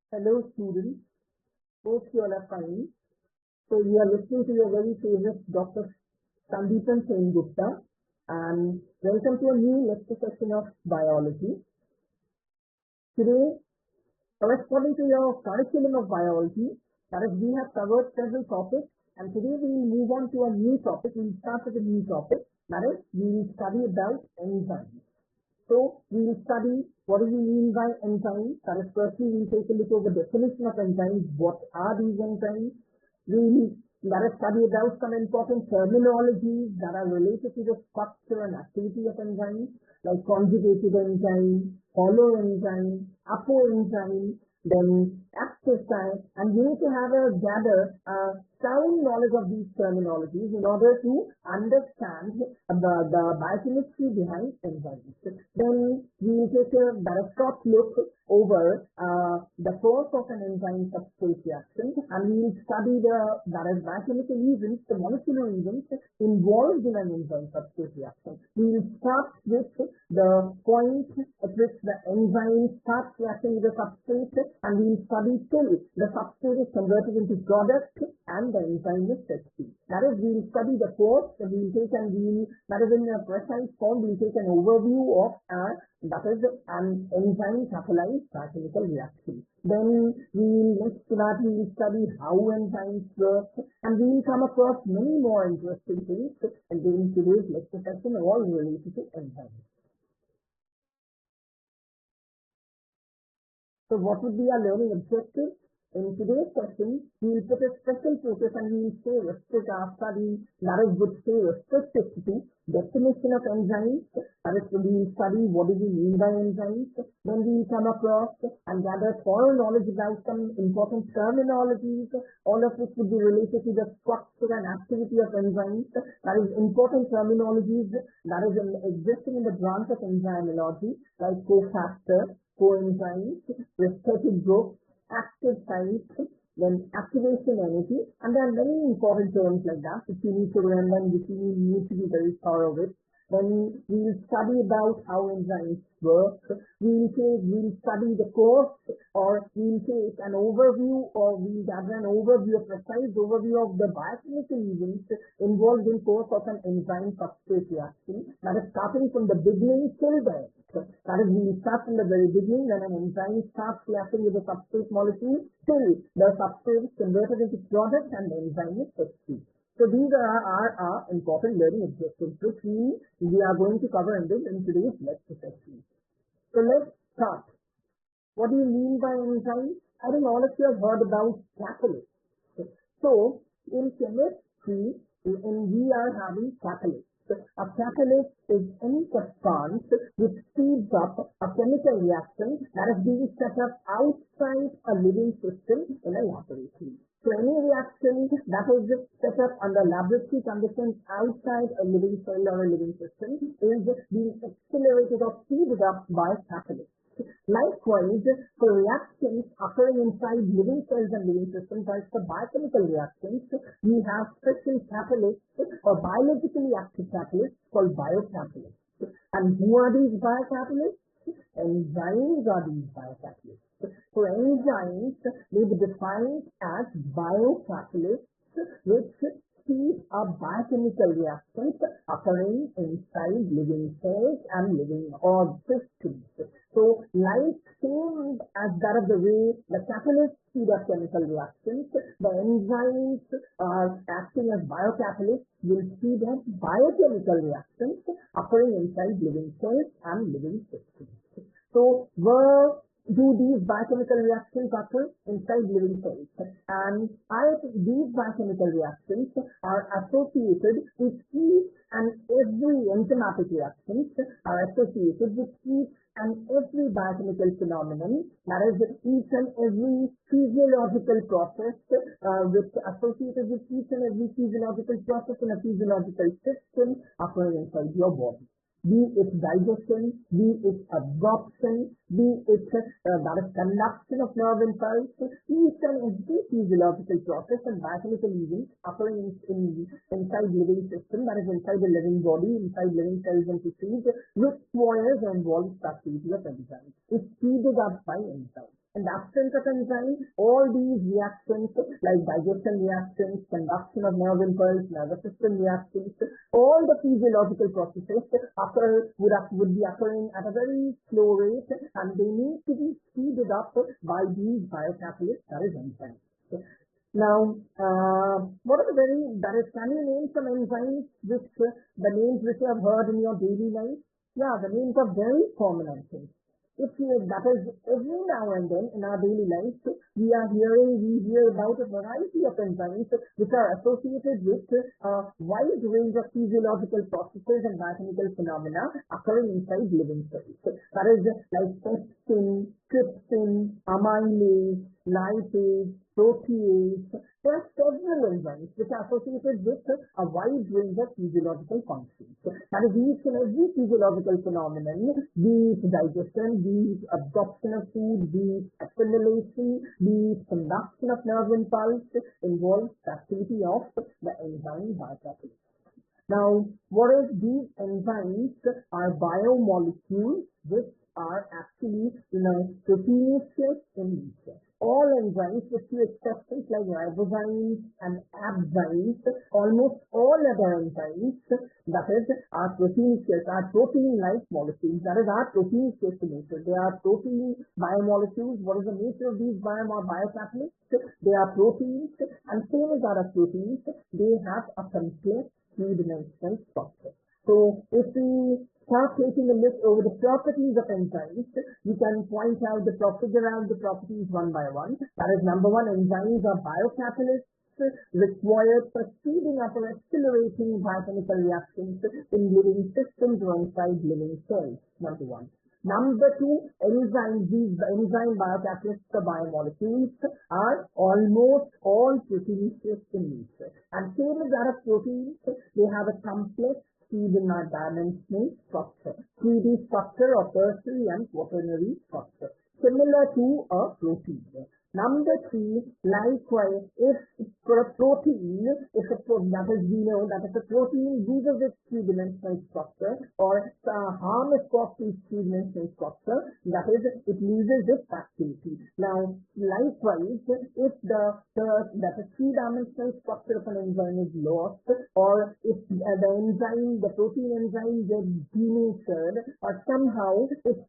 Hello students, hope you all are fine. So you are listening to your very favorite Dr. Sandipan Sengupta and welcome to a new lecture session of biology. Today, corresponding to your curriculum of biology, that is, we have covered several topics and today we will move on to a new topic. We will start with a new topic, that is, we will study about enzymes. So we will study what do we mean by enzymes. That is, firstly we will take a look over the definition of enzymes. What are these enzymes? We will study about some important terminologies that are related to the structure and activity of enzymes, like conjugated enzyme, holoenzyme, apoenzyme, then active site, and we need to gather sound knowledge of these terminologies in order to understand the biochemistry behind enzymes. Then we will take a short look over the course of an enzyme substrate reaction, and we will study the biochemical events, the molecular events involved in an enzyme substrate reaction. We will start with the point at which the enzyme starts reacting with the substrate, and we will study till the substrate is converted into product and the enzyme is set free. That is, we will study the course, we will take and that is in a precise form, we will take an overview of an enzyme catalyzed biochemical reaction. Then we will study how enzymes work, and we will come across many more interesting things in today's lecture session, all related to enzymes. So what would be our learning objective? In today's session, we will put a special focus and we will restrict our study, that is, would stay restricted to definition of enzymes. That is, we will study what do we mean by enzymes. Then we will come across and gather thorough knowledge about some important terminologies, all of which would be related to the structure and activity of enzymes. That is, important terminologies that is existing in the branch of enzymology, like cofactors, coenzymes, restricted groups, active site, then activation energy, and there are many important terms like that which you need to remember and which you need to be very thorough with. Then we will study about how enzymes work. We will study the course, or we will take an overview, or we will gather an overview, a precise overview of the biochemical events involved in course of an enzyme substrate reaction. That is, starting from the beginning till the end. That is, we will start from the very beginning when an enzyme starts reacting with the substrate molecule till the substrate is converted into product and the enzyme is set free. So these are our important learning objectives, which we are going to cover in today's lecture session. So let's start. What do you mean by enzymes? I think all of you have heard about catalysts. So in chemistry, we are having catalysts. A catalyst is any substance which speeds up a chemical reaction that is being set up outside a living system in a laboratory. So any reaction that is set up under laboratory conditions outside a living cell or a living system is being accelerated or speeded up by catalysts. Likewise, for reactions occurring inside living cells and living systems, like the biochemical reactions, we have special catalysts or biologically active catalysts called biocatalysts. And who are these biocatalysts? Enzymes are these biocatalysts. So enzymes may be defined as biocatalysts which speed up biochemical reactions occurring inside living cells and living systems. So, like same as that of the way the catalysts speed up chemical reactions, the enzymes are acting as biocatalysts will speed up biochemical reactions occurring inside living cells and living systems. So, where do these biochemical reactions occur? Inside living cells. And these biochemical reactions are associated with each and every enzymatic reactions are associated with each and every biochemical phenomenon, that is, each and every physiological process associated with each and every physiological process in a physiological system occurring inside your body. Be it digestion, be it absorption, be it conduction of nerve impulse, each and every physiological process and biochemical events occurring inside living system, that is inside the living body, inside living cells and tissues, requires and involves the activity of enzymes. It's speeded up by enzymes. In the absence of enzyme, all these reactions like digestion reactions, conduction of nerve impulse, nervous system reactions, all the physiological processes would be occurring at a very slow rate, and they need to be speeded up by these biocatalysts, that is enzymes. Now, what are can you name some enzymes the names which you have heard in your daily life? Yeah, the names are very common, I think. That is, every now and then in our daily life, we hear about a variety of enzymes which are associated with a wide range of physiological processes and biochemical phenomena occurring inside living cells. That is like pepsin, trypsin, amylase, lipase, protease. There are several enzymes which are associated with a wide range of physiological functions. That is, each and every physiological phenomenon, be it digestion, be it absorption of food, be it assimilation, be it conduction of nerve impulse, involves the activity of the enzyme biocatalyst. Now, what is these enzymes are biomolecules which are actually proteinaceous in nature. All enzymes, with few exceptions like ribozymes and abzymes, almost all other enzymes, that is, are proteinaceous, are protein-like molecules, that is, are proteinaceous in nature. They are protein biomolecules. What is the nature of these biocatalysts? They are proteins, and same as other proteins, they have a complex three-dimensional structure. So, if we start taking a look over the properties of enzymes, we can figure out the properties one by one. That is, number one, enzymes are biocatalysts required for speeding up or accelerating biochemical reactions in living systems or inside living cells. Number one. Number two, these enzyme biocatalysts or biomolecules are almost all proteinaceous in nature. And same as that of proteins, they have a complex three-dimensional structure, 3D structure of tertiary and quaternary structure, similar to a protein. Number three, likewise, if for a protein, that is, we know that if a protein loses its three-dimensional structure or harm is caused to its three-dimensional structure, that is, it loses its activity. Now, likewise, if the three-dimensional structure of an enzyme is lost, or if the protein enzyme gets denatured, or somehow it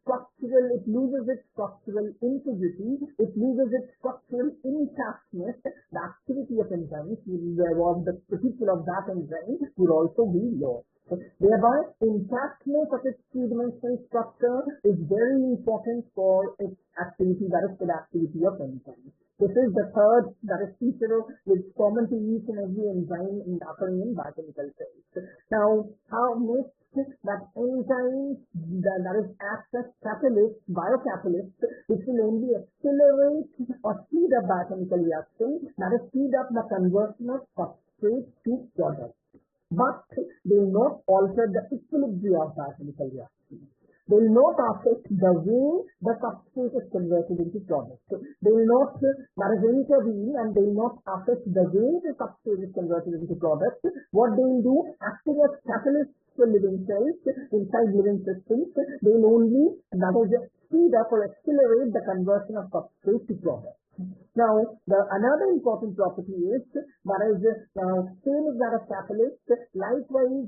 loses its structural integrity, it loses its structural intactness, the activity of enzymes, the particular of that enzyme would also be lost. Thereby, intactness of its three-dimensional structure is very important for its activity, that is, for the activity of enzymes. This is the third, that is, feature which is common to each and every enzyme occurring in biochemical cells. Now, how next that enzymes, that is, act as catalysts, biocatalysts, which will only accelerate or speed up biochemical reaction, that is, speed up the conversion of substrate to product. But they will not alter the equilibrium of biochemical reaction. They will not affect the way the substrate is converted into product. They will not, intervene, and they will not affect the way the substrate is converted into product. What they will do, acting as catalysts for living cells inside living systems, they will only, speed up or accelerate the conversion of substrate to product. Now, another important property is same as that of catalyst. Likewise,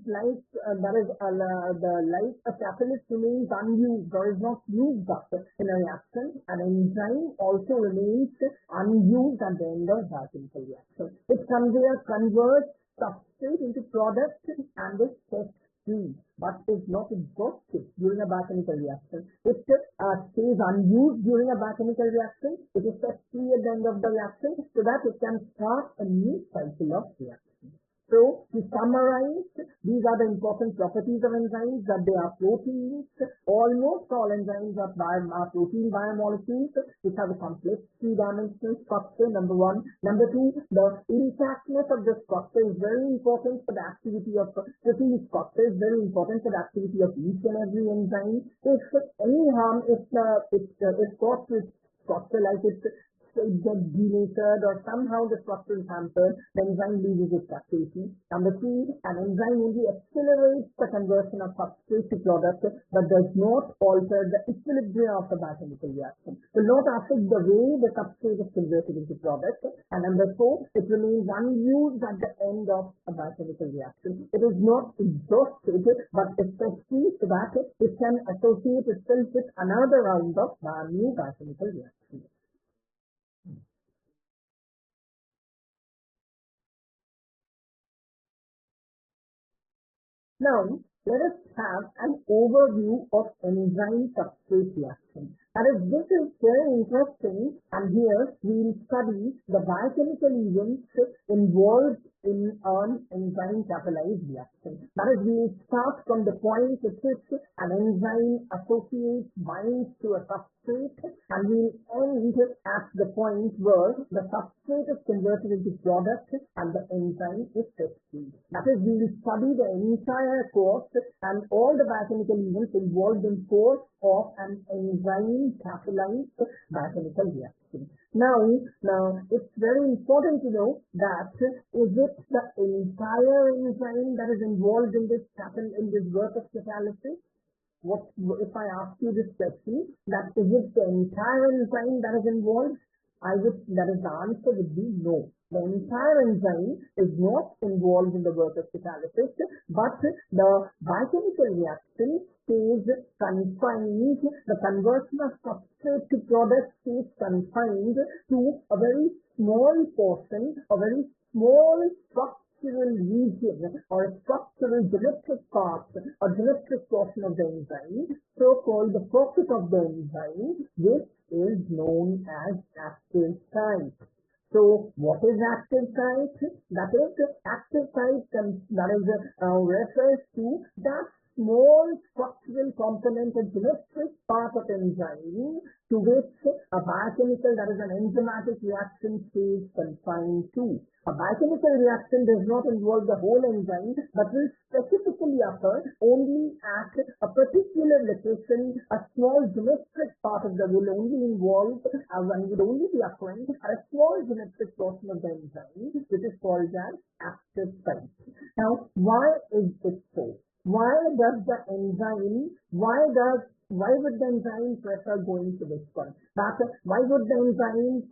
a catalyst remains unused or is not used up in a reaction. An enzyme also remains unused at the end of biochemical reaction. It converts substrate into product and is test-free, but is not exhausted during a biochemical reaction. It stays unused during a biochemical reaction. It is test-free at the end of the reaction so that it can start a new cycle of reaction. So, to summarize, these are the important properties of enzymes, that they are proteins. Almost all enzymes are protein biomolecules which have a complex three-dimensional structure, number one. Number two, the intactness of the structure is very important for the activity of protein structure, is very important for the activity of each and every enzyme. If any harm is caused to its structure, like its it gets denatured or somehow the structure is hampered, the enzyme loses its activity. Number 3, an enzyme only accelerates the conversion of substrate to product but does not alter the equilibrium of the biochemical reaction. Will not affect the way the substrate is converted into product. And number 4, it remains unused at the end of a biochemical reaction. It is not exhausted, but especially that it can associate itself with another round of new biochemical reaction. Now, let us have an overview of enzyme substrate reaction. This is very interesting, and here we will study the biochemical events involved in an enzyme catalyzed reaction. We will start from the point at which an enzyme associates, binds to a substrate, and we will end at the point where the substrate is converted into product and the enzyme is set free. We will study the entire course and all the biochemical events involved in course of an enzyme catalyzed biochemical reaction. Now, it's very important to know that is it the entire enzyme that is involved in this work of catalysis? What if I ask you this question, that is it the entire enzyme that is involved? The answer would be no. The entire enzyme is not involved in the work of catalysis, but the biochemical reaction stays confined, the conversion of substrate to product stays confined to a very small portion, a very small structural region or a structural geometric part or geometric portion of the enzyme, so-called the pocket of the enzyme, which is known as active site. So, what is active site? That is, active site refers to that small structural component and geometric part of enzyme to which a biochemical, that is an enzymatic reaction, stays confined to. A biochemical reaction does not involve the whole enzyme, but will specifically occur only at a particular location. A small geometric part of the will only involve, one would only be occurring at a small geometric portion of the enzyme, which is called as active site. Now, why is it so? Why would the enzyme prefer going to this one? Why does the enzyme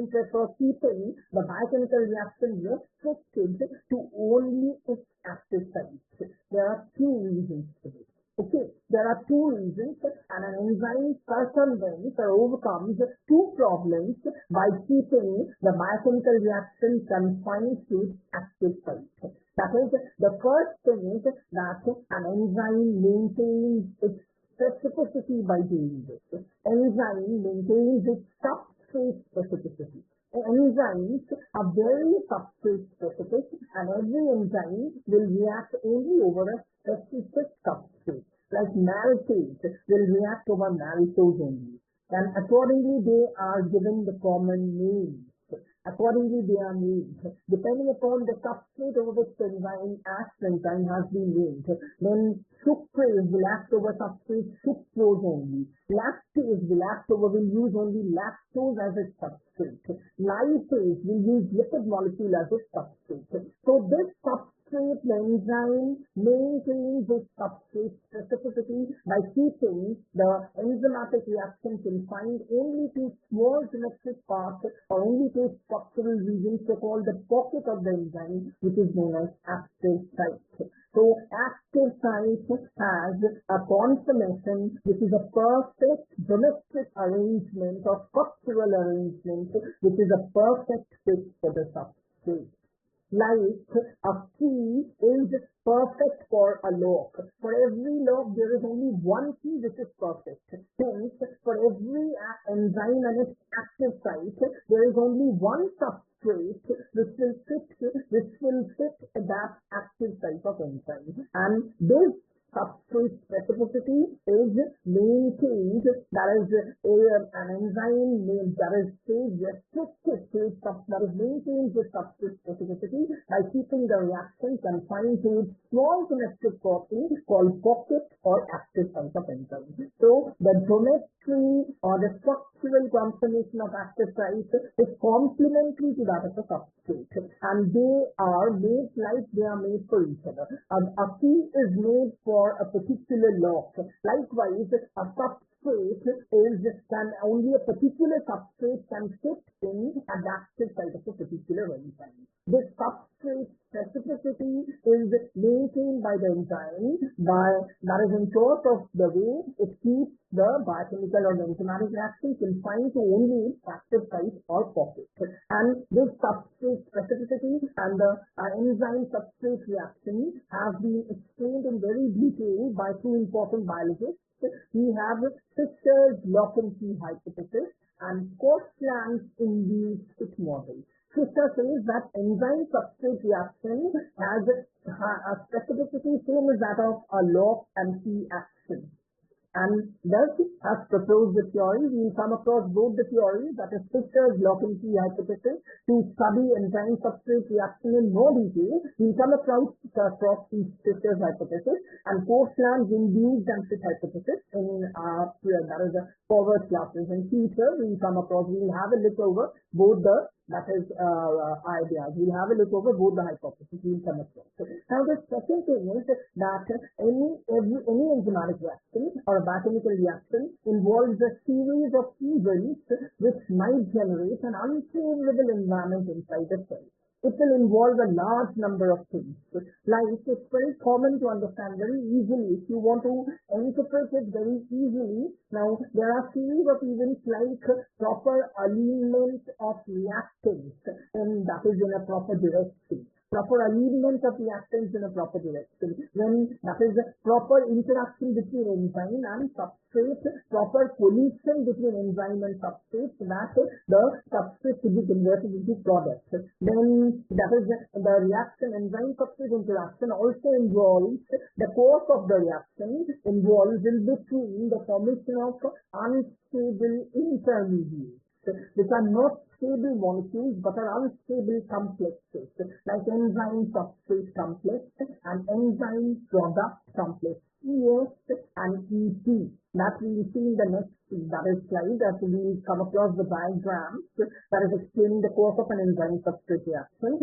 prefer keeping the biochemical reaction restricted to only its active site? There are two reasons for this. Okay, there are two reasons, and an enzyme circumvents or overcomes two problems by keeping the biochemical reaction confined to its active site. That is, the first thing is that an enzyme maintains its specificity by doing this. Enzyme maintains its substrate specificity. Enzymes are very substrate specific, and every enzyme will react only over a specific substrate. Like maltase will react over maltose only, and accordingly they are given the common names. Accordingly, they are named depending upon the substrate over which the enzyme has been named. Then sucrase will act over substrate sucrose only. Lactase will act over, will use only lactose as its substrate. Lipase will use lipid molecule as its substrate. So this substrate, the enzyme maintains its substrate specificity by keeping the enzymatic reaction confined only to small geometric parts or only to structural regions, so-called the pocket of the enzyme, which is known as active site. So active site has a conformation which is a perfect geometric arrangement or structural arrangement which is a perfect fit for the substrate. Like a key is perfect for a lock. For every lock, there is only one key which is perfect. Hence, for every enzyme and its active site, there is only one substrate which will fit that active site of enzyme. And this substrate specificity is maintained, that is an enzyme that is restricted to its that is maintains the substrate specificity by keeping the reaction confined to its small geometric portion called pocket or active site of enzyme. So the geometric chemistry or the structural conformation of active site is complementary to that of a substrate, and they are made like they are made for each other. A key is made for a particular lock. Likewise, a substrate can only a particular substrate can fit in an active site of a particular enzyme. This substrate specificity is maintained by the enzyme that is in short of the way it keeps the biochemical or the enzymatic reaction confined to only its active site or pocket. And this substrate specificity and the enzyme substrate reaction have been explained in very detail by two important biologists. We have Fischer's lock and key hypothesis and Korsland's-induced fit model. Fischer says that enzyme substrate reaction has a specificity same as that of a lock and key action. And thus has proposed the theory. We will come across both the theories, that is Fischer's lock and key hypothesis, to study enzyme substrate reaction in more detail. We will come across Fischer's hypothesis and Korsland's-induced and fit hypothesis in that is the forward classes. In future, we will come across, we will have a look over both the ideas. We'll have a look over both the hypotheses we'll come across. Now, the second thing is that any enzymatic reaction or a biochemical reaction involves a series of events which might generate an unfavorable environment inside the cell. It will involve a large number of things. Like, it's very common to understand very easily. If you want to interpret it very easily, now there are series of events like proper alignment of reactants, and that is in a proper direction. Proper alignment of reactants in a proper direction. Then that is the proper interaction between enzyme and substrate, proper collision between enzyme and substrate, so that the substrate should be converted into product. Then that is the reaction enzyme substrate interaction also involves the course of the reaction involves in between the formation of unstable intermediates, which are not stable molecules but are unstable complexes, like enzyme substrate complex and enzyme product complex, ES and EP. That we will see in the next slide, that we will come across the diagram that is explaining the course of an enzyme substrate reaction.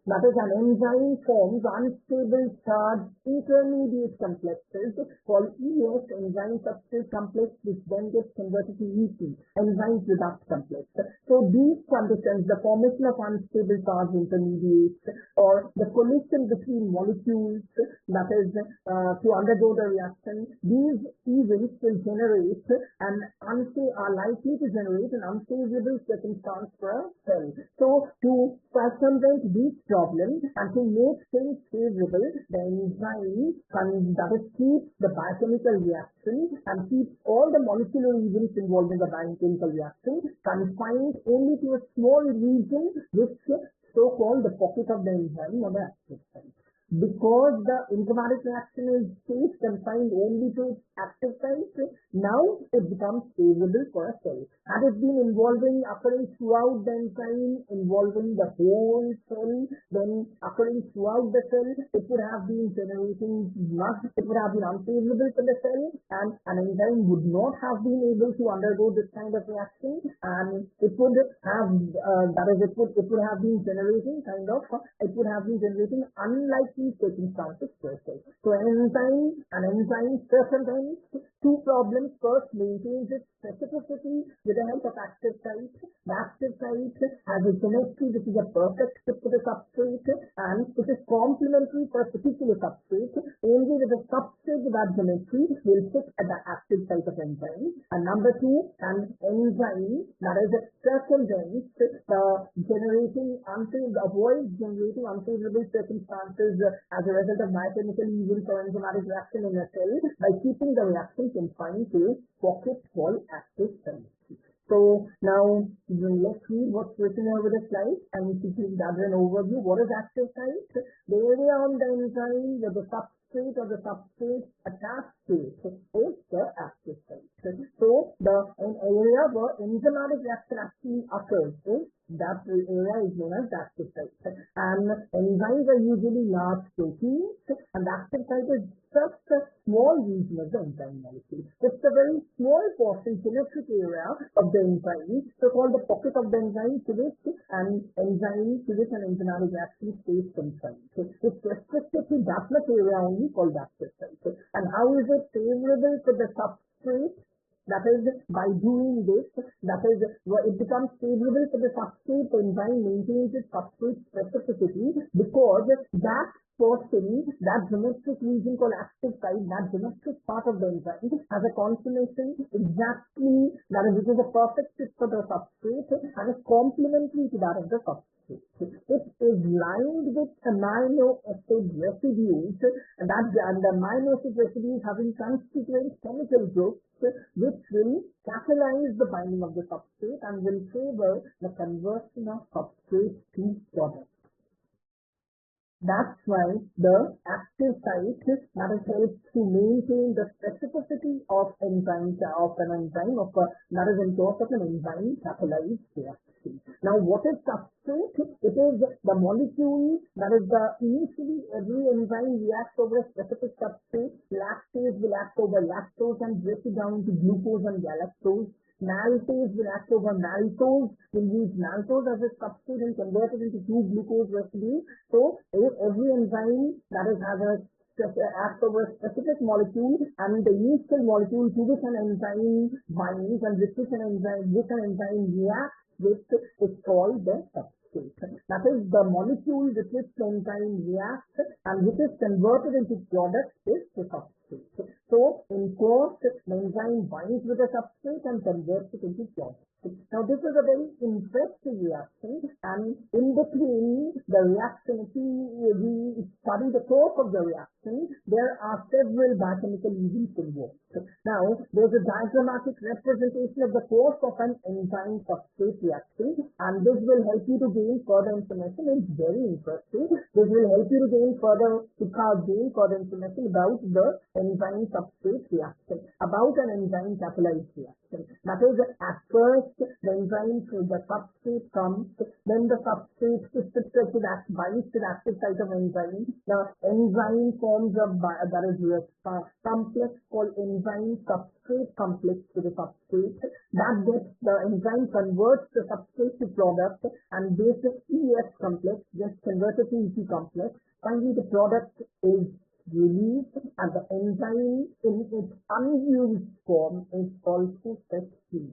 That is, an enzyme forms unstable charged intermediate complexes called ES, enzyme substrate complex, which then gets converted to EP, enzyme product complex. So these conditions, the formation of unstable charged intermediates or the collision between molecules, that is to undergo the reaction, these events will generate are likely to generate an unfavorable circumstance for a cell. So to circumvent these problems and to make things favorable, the enzyme keeps the biochemical reaction and keeps all the molecular events involved in the biochemical reaction confined only to a small region, which so-called the pocket of the enzyme or the active site. Because the enzymatic reaction is confined only to its active site, now it becomes favorable for a cell. Had it been occurring throughout the enzyme, involving the whole cell, then occurring throughout the cell, it would have been unfavorable for the cell, and an enzyme would not have been able to undergo this kind of reaction, and it would have been generating unlikely circumstances per se. So an enzyme circumvents two problems. First, maintains its specificity with the help of active site. The active site has a chemistry which is a perfect fit for the substrate, and it is complementary for a particular substrate. Only with the substrate with that chemistry will fit at the active site of enzyme. And number two, an enzyme that is circumvents avoids generating unfavorable circumstances as a result of biochemical events or enzymatic reaction in a cell by keeping the reaction confined to a pocket called active site. So now let's read what's written over the slide and to gather an overview. What is active site? The area on the enzyme where the substrate or the substrate attached to it is the active site. So the area where enzymatic reaction actually occurs is That area is known as the active site. And enzymes are usually large proteins, and the active site is just a small region of the enzyme molecule. It's a very small portion, symmetric area of the enzyme, so called the pocket of the enzyme, to which an enzyme, to which an enzymatic reaction stays confined. It's restricted to that much area only, called the active site. And how is it favorable for the substrate? That is, by doing this, that is, it becomes favorable for the substrate. The enzyme maintains its substrate specificity because that portion, that geometric region called active site, that geometric part of the enzyme has a conformation exactly, that is, which is a perfect fit for the substrate and is complementary to that of the substrate. It is lined with amino acid residues, and the amino acid residues having constituent chemical groups which will catalyze the binding of the substrate and will favor the conversion of substrate to product. That's why the active site that is helps to maintain the specificity of enzymes that is in course of an enzyme catalyzed reaction. Now, what is substrate? It is the molecule that is initially every enzyme reacts over a specific substrate. Lactase will act over lactose and break it down to glucose and galactose. Maltase will act over maltose, will use maltose as a substrate and convert it into 2-glucose residue. So every enzyme that is has a acts over a specific molecule, and the initial molecule to which an enzyme binds and which an enzyme reacts with is called the substrate. That is, the molecule with which the enzyme reacts and which is converted into product is the substrate. So, in course, the enzyme binds with the substrate and converts it into product. Now, this is a very interesting reaction, and in between the reaction, if we study the course of the reaction, there are several biochemical events involved. Now, there's a diagrammatic representation of the course of an enzyme substrate reaction, and this will help you to gain further information. It's very interesting. This will help you to gain further information about the enzyme substrate reaction, about an enzyme catalyzed reaction. That is, at first, the enzyme to the substrate comes, then the substrate binds to the active site of enzyme. The enzyme forms a complex called enzyme substrate complex to the substrate. That gets the enzyme converts the substrate to product, and this ES complex gets converted to EP complex. Finally, the product is released, and the enzyme in its unused form is also set free.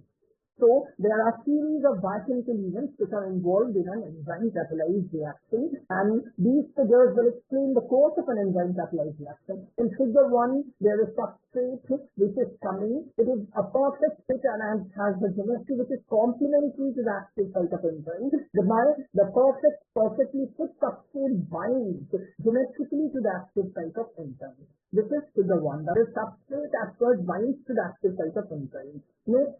So, there are a series of biochemical events which are involved in an enzyme catalyzed reaction, and these figures will explain the course of an enzyme catalyzed reaction. In figure 1, there is substrate which is coming. It is a perfect fit and has the geometry which is complementary to the active site of enzyme. The perfectly fit substrate binds geometrically to the active site of enzyme. This is figure 1. That is, substrate at first binds to the active site of enzyme. Next,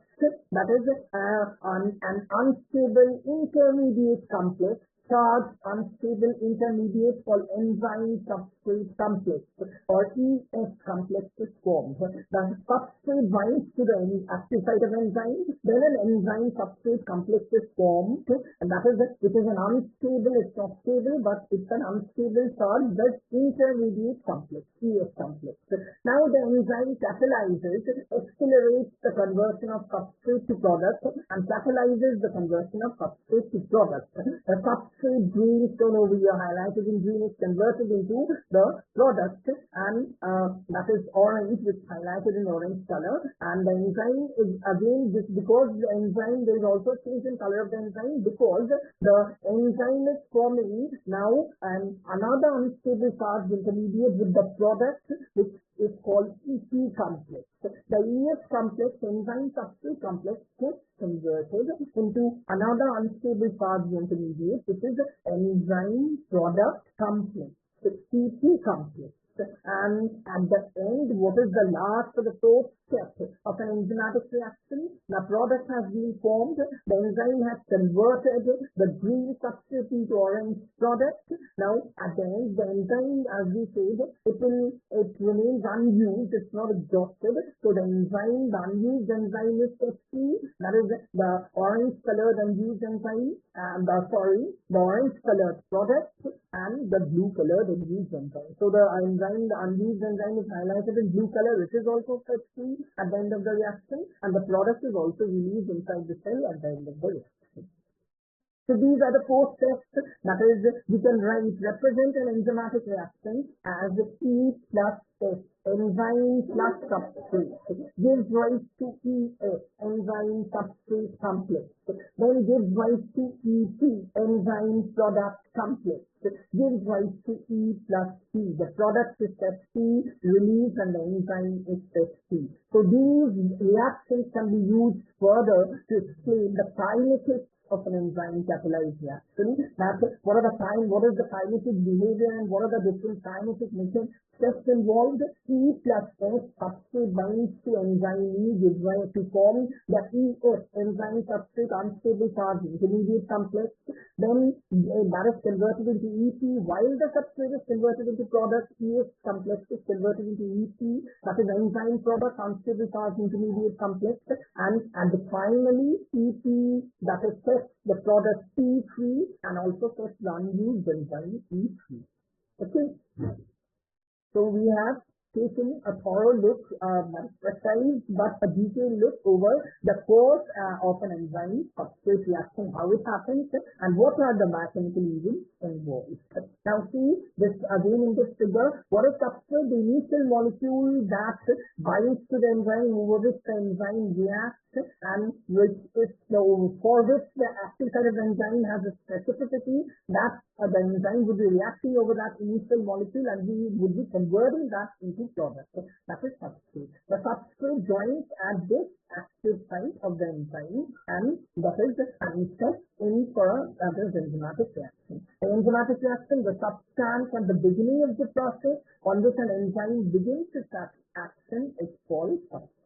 that is an unstable intermediate complex, charged unstable intermediate called enzyme substrate complex, or ES complex is formed. The substrate binds to the active site of enzyme, then an enzyme substrate complex is formed, and that is which is an unstable, it's not stable, but it's an unstable charged but intermediate complex, ES complex. Now the enzyme catalyzes, accelerates the conversion of substrate to product, and catalyzes the conversion of substrate to product. The substrate green stone over here highlighted in green is converted into the product, and that is orange, which is highlighted in orange color. And the enzyme is again because the enzyme, there is also change in color of the enzyme because the enzyme is forming now another unstable charged intermediate with the product, which is called EP complex. The ES complex, enzyme substrate complex, gets converted into another unstable charged intermediate, which is enzyme product complex, EP complex. and at the end, what is the last or the fourth step of an enzymatic reaction? The product has been formed, the enzyme has converted the green substrate into orange product. Now, at the end, the enzyme, as we said, it remains unused, it's not exhausted. So the enzyme, the unused enzyme is SC, that is the orange colored unused enzyme, and the orange colored product, and the blue colored unused enzyme. So the enzyme, the unused enzyme is highlighted in blue color, which is also SC at the end of the reaction, and the product is also released inside the cell at the end of the reaction. So these are the four steps. That is, we can represent an enzymatic reaction as E plus S, enzyme plus substrate, gives rise to ES, enzyme substrate complex, then gives rise to EP, enzyme product complex, gives rise to E plus C, the product is step C, release, and the enzyme is step C. So these reactions can be used further to explain the kinetics of an enzyme catalyzed reaction. What is the kinetic behavior and what are the different kinetic steps involved? E plus S substrate binds to enzyme E, gives rise to form the ES, enzyme substrate unstable charge intermediate complex. Then that is converted into EP. While the substrate is converted into product, ES complex is converted into EP, that is enzyme product unstable charge intermediate complex. And finally, EP, that is the product P3 and also sets the unused enzyme E3. Okay. So we have taken a thorough look, precise but a detailed look over the course of an enzyme substrate reaction, how it happens, and what are the mechanical events involved. Now see this again in this figure. What is substrate? The initial molecule that binds to the enzyme, over which the enzyme reacts, and which is for which the active site of the enzyme has a specificity that the enzyme would be reacting over that initial molecule and we would be converting that into product. That is substrate. The substrate joins at this active site of the enzyme, and that is the time step in for that is enzymatic reaction. The enzymatic reaction, the substance at the beginning of the process on which an enzyme begins its action is called substrate.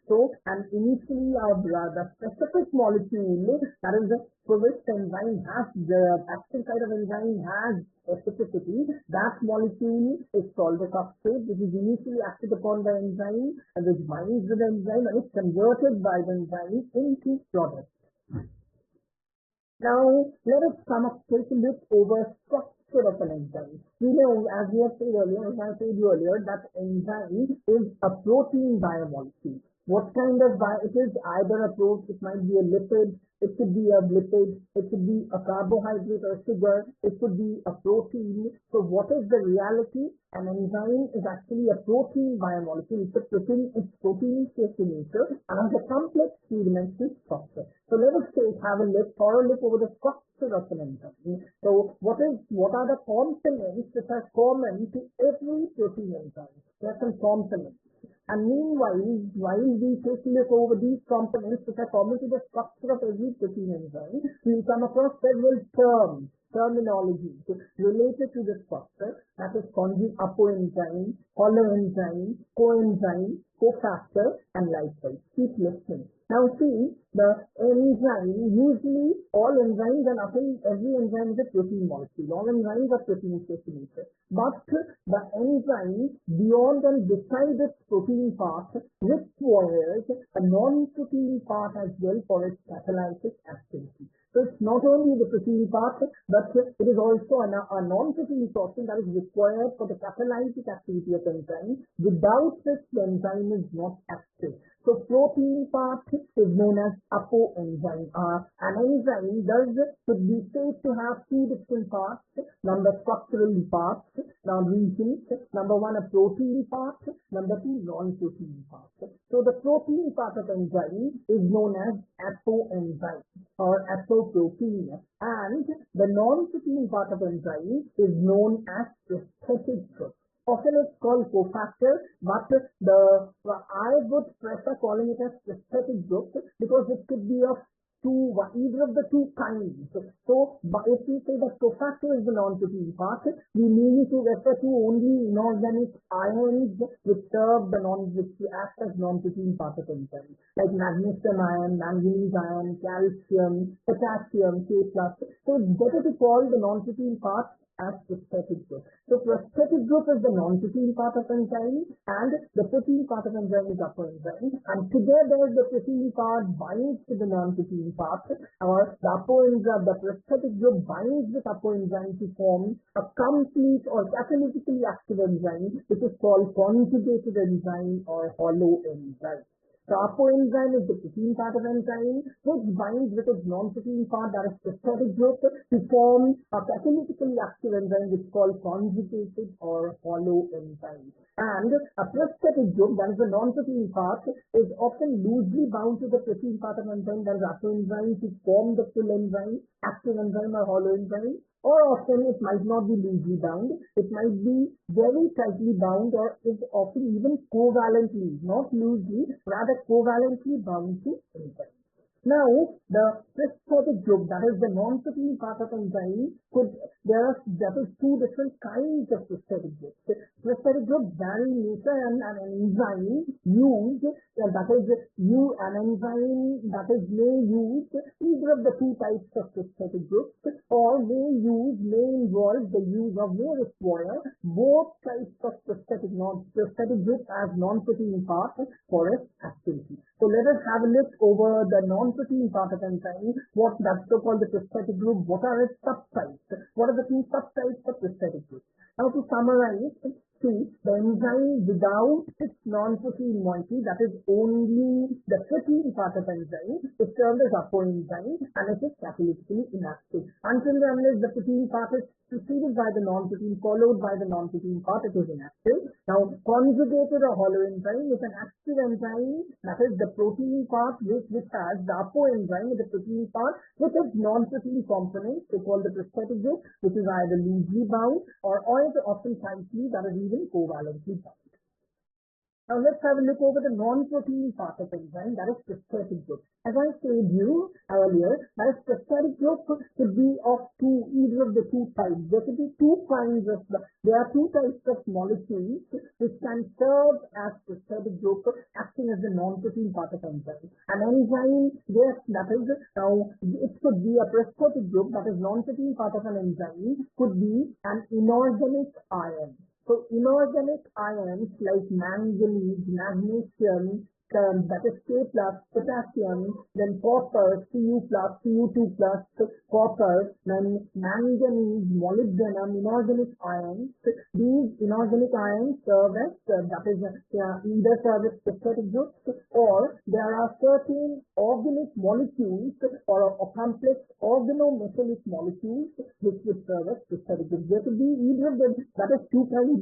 So, and initially the specific molecule, that is for which the enzyme has, the active site of enzyme has specificity, that molecule is called the substrate, which is initially acted upon the enzyme and which binds with the enzyme and is converted by the enzyme into product. Now, let us take a look over structure of an enzyme. We know, as we have said earlier, as I said earlier, that enzyme is a protein biomolecule. What kind of it is? Either a protein, it might be a lipid, it could be a lipid, it could be a carbohydrate or sugar, it could be a protein. So what is the reality? An enzyme is actually a protein biomolecule. It's protein in nature and has a complex three-dimensional structure. So let us have a thorough look over the structure of an enzyme. So what are the components that are common to every protein enzyme? There are some components. And meanwhile, while we take a look over these components which are common to the structure of every protein enzyme, we will come across several terminologies related to the structure, that is conjugate apoenzyme, holoenzyme, coenzyme, cofactor, and likewise. Keep listening. Now see, the enzyme, usually all enzymes and every enzyme is a protein molecule. All enzymes are protein in nature. But the enzyme, beyond and beside its protein part, requires a non-protein part as well for its catalytic activity. So it's not only the protein part, but it is also a non-protein portion that is required for the catalytic activity of the enzyme. Without this, the enzyme is not active. So protein part is known as apoenzyme. An enzyme could be said to have two different parts. Number structural parts, regions. Number one, a protein part. Number two, non-protein part. So the protein part of enzyme is known as apoenzyme or apoprotein, and the non-protein part of enzyme is known as prosthetic group. Often it's called cofactor, but I would prefer calling it as prosthetic group because it could be of either of the two kinds. So if we say that cofactor is the non-protein part, we mean to refer to only inorganic ions which serve which act as non-protein part of enzyme, like magnesium ion, manganese ion, calcium, potassium, K+. So it's better to call the non-protein part as prosthetic group. So prosthetic group is the non-protein part of enzyme and the protein part of enzyme is upper enzyme, and together the protein part binds to the non-protein part, or the upper enzyme, the prosthetic group binds with upper enzyme to form a complete or catalytically active enzyme which is called conjugated enzyme or hollow enzyme. The upper enzyme is the protein part of enzyme, which binds with its non-protein part, that is prosthetic group, to form a catalytically active enzyme which is called conjugated or hollow enzyme. And a prosthetic group, that is the non-protein part, is often loosely bound to the protein part of enzyme, that is upper enzyme, to form the full enzyme, active enzyme or hollow enzyme. Or often it might not be loosely bound, it might be very tightly bound, or is often even covalently, not loosely, rather covalently bound to enzyme. Now, the prosthetic group, that is the non-protein part of enzyme, there are two different kinds of prosthetic groups. Prosthetic group vary in nature, and an enzyme used, an enzyme that is may use either of the two types of prosthetic groups, or may require both types of prosthetic groups as non-protein part for its activity. So let us have a look over the non-protein part of enzyme, that's so-called the prosthetic group. What are its subtypes? What are the two subtypes of prosthetic groups? Now to summarize, see, the enzyme without its non-protein moiety, that is only the protein part of enzyme, is termed as upper enzyme and it is catalytically inactive. Until and unless the protein part is preceded by the non-protein, followed by the non-protein part, it is inactive. Now, conjugated or hollow enzyme is an active enzyme, that is the protein part which has the upper enzyme with the protein part with its non-protein components, they call the prosthetic group, which is either loosely bound or often tightly, that is even covalently bound. Now let's have a look over the non-protein part of enzyme, that is prosthetic group. As I said you earlier, that is prosthetic group could be of either of the two types. There could be there are two types of molecules which can serve as prosthetic group acting as the non-protein part of enzyme. An enzyme, it could be a prosthetic group, that is non-protein part of an enzyme, could be an inorganic ion. So inorganic ions like manganese, magnesium, that is K+, potassium, then copper, Cu+, Cu2+, copper, then manganese, molybdenum, inorganic ions. These inorganic ions serve as, either serve as prosthetic groups, or there are certain organic molecules or complex organometallic molecules which would serve as prosthetic groups. There could be either of them, that is two types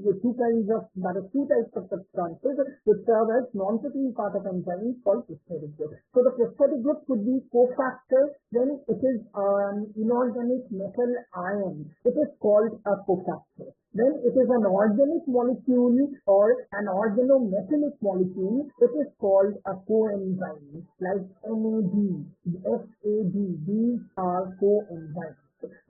of substances which serve as non-protein part of enzyme called prosthetic group. So the prosthetic group could be cofactor, then it is an inorganic metal ion. It is called a cofactor. Then it is an organic molecule or an organometallic molecule. It is called a coenzyme, like NAD, FAD. These are coenzymes.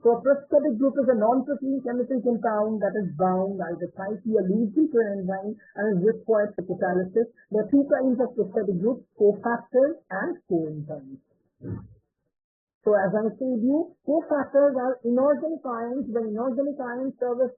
So a prosthetic group is a non-protein chemical compound that is bound either tightly or loosely to an enzyme and is required for catalysis. There are two kinds of prosthetic groups, cofactors and coenzymes. So as I said you, cofactors are inorganic ions. When inorganic ions serve as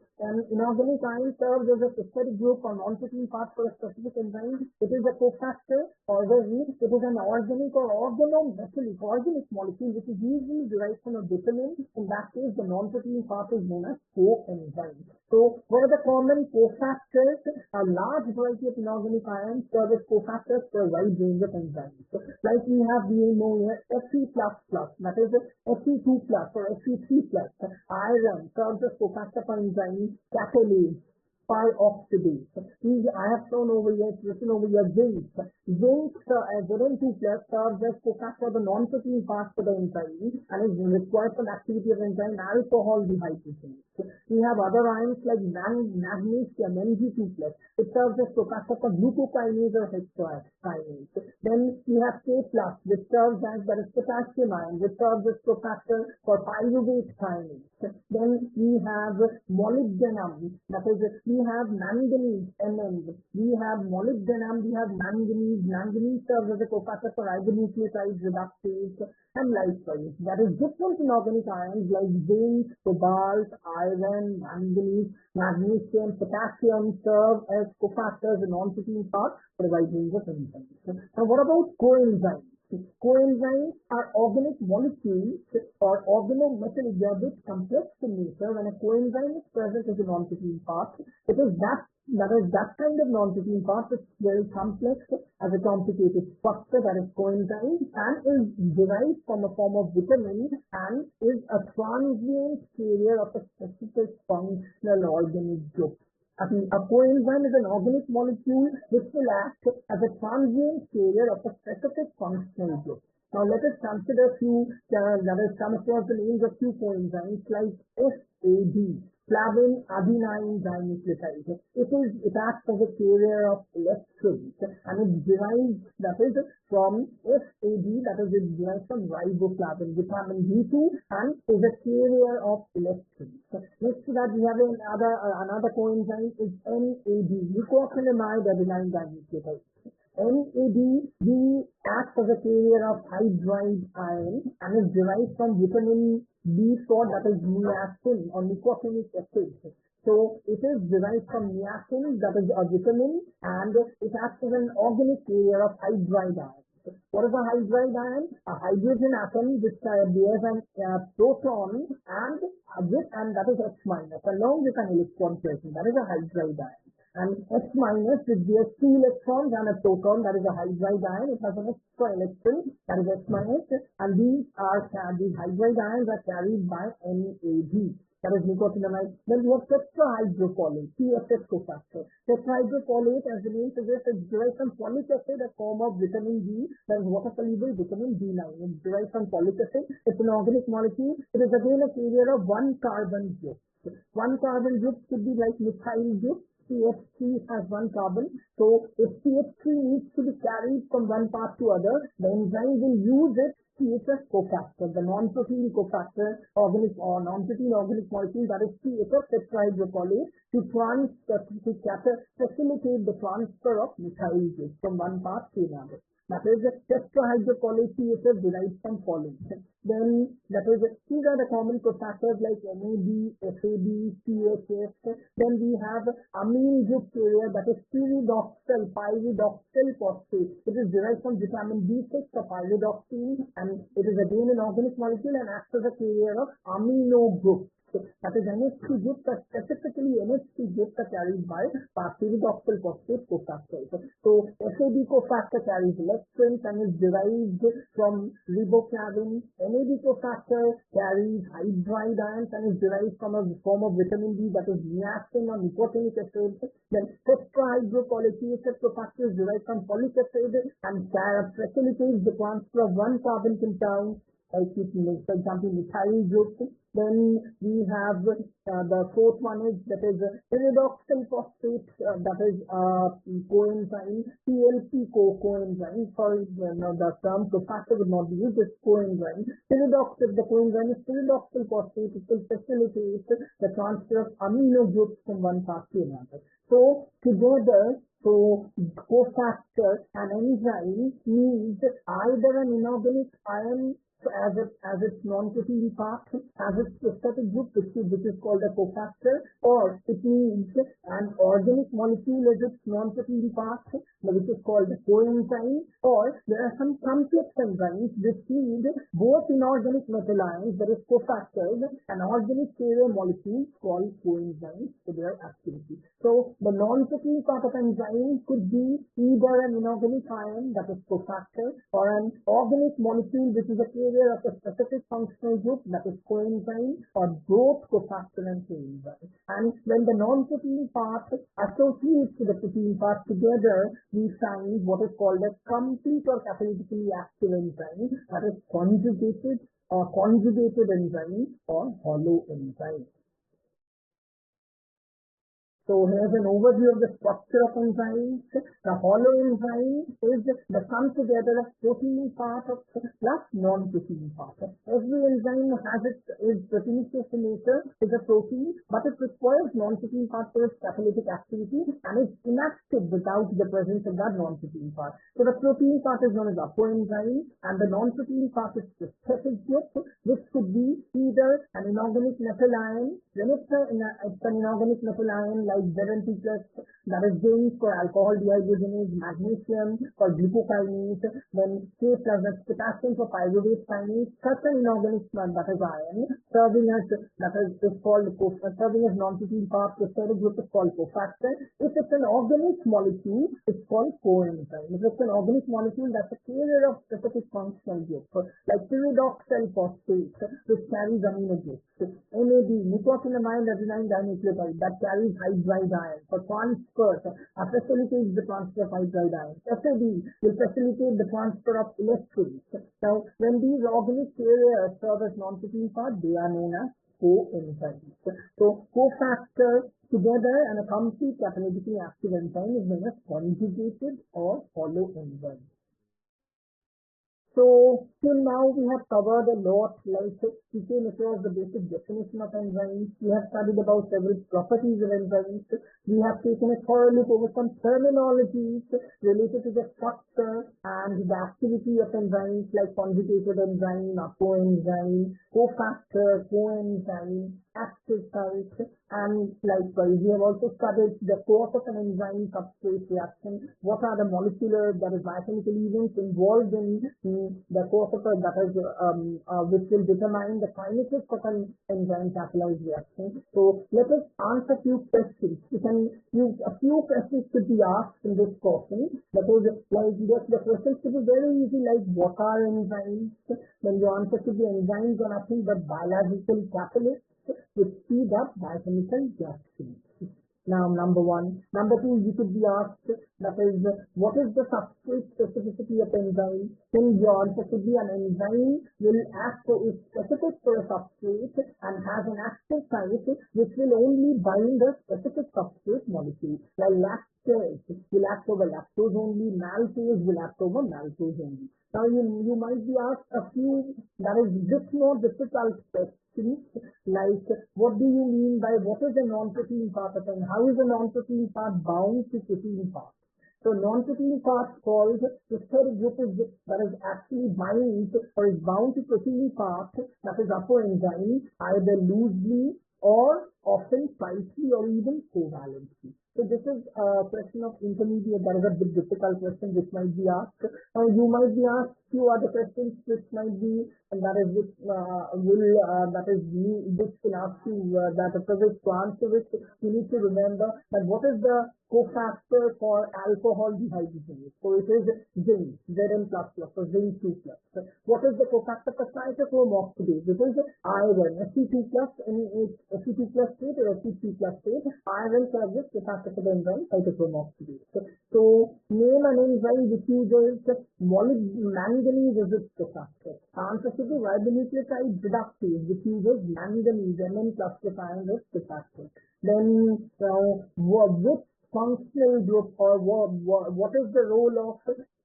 a prosthetic group or non-protein part for a specific enzyme, it is a cofactor, or it is an organic or organometallic organic molecule which is usually derived from a vitamin. In that case, the non-protein part is known as coenzyme. So what are the common cofactors? A large variety of inorganic ions serve as cofactors for a wide range of enzymes. So, like we have here Fe++, that is Fe2+ or Fe3+. Iron serves as cofactor for enzyme catalase. pi oxidase. I have shown over here, written over here, zinc. Zinc, Zn2+ serves as cofactor, the non-protein part for the enzyme, and is required for the activity of enzyme alcohol dehydrogenase. We have other ions like magnesium, Mg2+. It serves as cofactor for glucokinase or hexokinase. Then we have K+, which serves as, that is potassium ion, which serves as cofactor for pyruvate kinase. Then we have molybdenum, that is, we have manganese, Mn. We have molybdenum, we have manganese. Manganese serves as a cofactor for ribonucleotide reductase, and likewise. That is, different inorganic ions like zinc, cobalt, iron, manganese, magnesium, potassium serve as cofactors in non-protein part for a wide range of enzymes. Now, what about coenzymes? Coenzymes are organic molecules or organometallic. They are a bit complex in nature. When a coenzyme is present as a non-protein part, it is that kind of non-protein part which is very complex, has a complicated structure, that is coenzyme, and is derived from a form of vitamin and is a transient carrier of a specific functional organic group. A coenzyme is an organic molecule which will act as a transient carrier of a specific functional group. Now let us consider few, let us come across the names of few coenzymes like FAD, flavin adenine dinucleotide. It acts as a carrier of electrons, and it derives, that is, from FAD, that is, it derives from riboflavin, vitamin B2, and is a carrier of electrons. Next to that, we have another coenzyme is NAD, nicotinamide adenine dinucleotide. NAD acts as a carrier of hydride ion and is derived from vitamin B4, that is niacin or nicotinic acid. So it is derived from niacin, that is a vitamin, and it acts as an organic carrier of hydride ion. What is a hydride ion? A hydrogen atom which bears a proton and that is H minus along with an electron present. That is a hydride ion. And H minus, which bears 2 electrons and a proton, that is a hydride ion. It has an extra electron, that is H minus, and these hydride ions are carried by NAD. That is nicotinamide. Then we have tetrahydrofolate, TFF cofactor. Tetrahydrofolate, as the name suggests, is derived from folic acid, a form of vitamin D, that is water-soluble vitamin B9. It's derived from folic acid. It's an organic molecule. It is again a carrier of one carbon group. One carbon group could be like methyl group. CH3 has one carbon. So if CH3 needs to be carried from one part to other, the enzyme will use it CHF cofactor, the non-protein cofactor organic or non-protein organic molecule, that is CHF tetrahydrofolate, to facilitate the transfer of methyl group from one part to another. That is tetrahydrofolate CHF derived from folate. Then these are the common cofactors like NAD, FAD, CHF. Then we have amine group carrier, that is pyridoxal phosphate. It is derived from vitamin B6, the pyridoxine, and it is again an organic molecule and acts as a carrier of amino group. That is NH2 groups, that specifically NH2 groups are carried by pyridoxal phosphate cofactors. So FAD cofactor carries electrons and is derived from riboflavin. NAD cofactor carries hydride ions and is derived from a form of vitamin D, that is niacin or nicotinic acid. Then tetrahydrofolate CHF cofactor is derived from folic acid and facilitates the transfer of one carbon compound, like for example methyl group. Then we have the fourth one is, that is pyridoxal phosphate, that is coenzyme, PLP coenzyme. Sorry, the term cofactor would not be used, it's coenzyme. The coenzyme is pyridoxal phosphate. It will facilitate the transfer of amino groups from one part to another. So together, cofactor and enzyme needs either an inorganic ion as its non-protein part, as its specific group, which is called a cofactor, or it needs an organic molecule as its non-protein part, which is called a coenzyme, or there are some complex enzymes which need both inorganic metal ions, that is cofactors, and organic carrier molecules called coenzymes for their activity. So the non-protein part of enzyme could be either an inorganic ion, that is cofactor, or an organic molecule which is a carrier carrier of a specific functional group, that is coenzyme, or both cofactor and coenzyme. And when the non-protein part associates to the protein part together, we find what is called a complete or catalytically active enzyme, that is conjugated enzyme or hollow enzyme. So here's an overview of the structure of enzymes. The hollow enzyme is the sum together of protein part of plus non-protein part. Every enzyme has its proteinaceous nature, is a protein, but it requires non-protein part for its catalytic activity and is inactive without the presence of that non-protein part. So the protein part is known as apoenzyme, and the non-protein part is the specific group, which could be either an inorganic methyl ion. When it's an inorganic methyl ion like ZNP+, that is zinc for alcohol dehydrogenase, magnesium for glucokinase, then K+, that's potassium for pyruvate kinase, such an inorganic that is ion, serving as non-protein part. The third group is called cofactor. If it's an organic molecule, it's called coenzyme. If it's an organic molecule, that's a carrier of specific functional group, like pyridoxal phosphate, which carries amino groups. NAD, nicotinamide adenine dinucleotide, that carries hydride ion for transfer, facilitates the transfer of hydride ion. SAD will facilitate the transfer of electrons. Now, when these organic carriers serve as non-protein part, they are known as coenzymes. So, cofactor together and a complete catalytically active enzyme is known as conjugated or hollow enzyme. So, till now we have covered a lot, like we came across the basic definition of enzymes, we have studied about several properties of enzymes, we have taken a thorough look over some terminologies related to the structure and the activity of enzymes like conjugated enzyme, coenzyme, cofactor, coenzyme, active site, and likewise we have also studied the course of an enzyme substrate reaction, what are the molecular, that is biochemical events involved in the course of which will determine the kinetics of an enzyme catalyzed reaction. So let us answer a few questions. You can use a few questions could be asked in this portion. That is, the questions could be very easy, like what are enzymes? Then the answer could be enzymes are nothing but biological catalysts which speed up biochemical reactions. Now, number one. Number two, you could be asked, that is, what is the substrate specificity of enzyme? Then your answer could be an enzyme will act is specific for a substrate and has an active site which will only bind a specific substrate molecule. Like lactase will act over lactose only, maltase will act over maltose only. Now, you might be asked a few, that is, bit more difficult questions, like what do you mean by what is a non-protein part of, and how is a non-protein part bound to protein part? So non-protein part called the third group is that is actually binds or is bound to protein part, that is apoenzyme, either loosely or often tightly or even covalently. So this is a question of intermediate, that is a bit difficult question which might be asked. You might be asked few other questions which might be, and that is which will ask you that a project to answer which you need to remember that what is the cofactor for alcohol dehydrogenase? So it is zinc, Zn++, so zinc 2+. What is the cofactor for cytochrome oxidase? It is iron, Fe2+ state or Fe3+ state. Iron serves as cofactor for the enzyme cytochrome oxidase. So name an enzyme which uses manganese as its cofactor. Answer should be ribonucleotide reductase, which uses manganese, Mn++ ion as cofactor. Then which functional group or what is the role of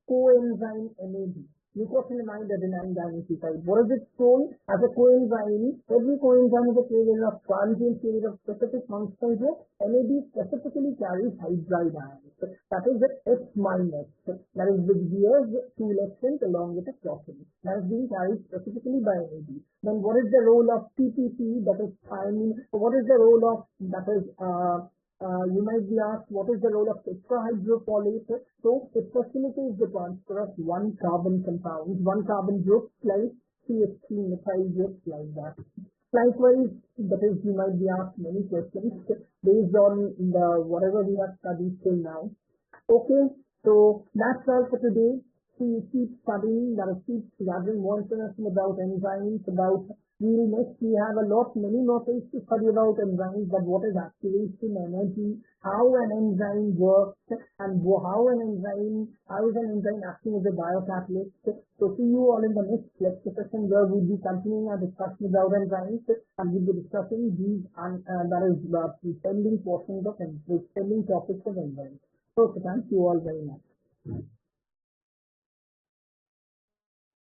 coenzyme NAD? Nicotinamide adenine dinucleotide. What is its role? As a coenzyme, every coenzyme is a carrier of transient carrier of specific functional group. NAD specifically carries hydride ions. That is the H-, that is which bears 2 electrons along with a protein. That is being carried specifically by NAD. Then what is the role of TPP? That is thymine. What is the role of, that is you might be asked, what is the role of tetrahydrofolate? So it facilitates the transfer of one carbon compound, one carbon group like CH3 methyl group, like that. Likewise, that is, you might be asked many questions based on the whatever we have studied till now. Okay, so that's all for today. keep studying, that is keep gathering more information about enzymes, we have many more things to study about enzymes, but what is activation energy, how an enzyme works, and how is an enzyme acting as a biocatalyst. So see you all in the next lecture session where we'll be continuing our discussion about enzymes, and we'll be discussing these, pending portions of pending topics of enzymes. So thank you all very much.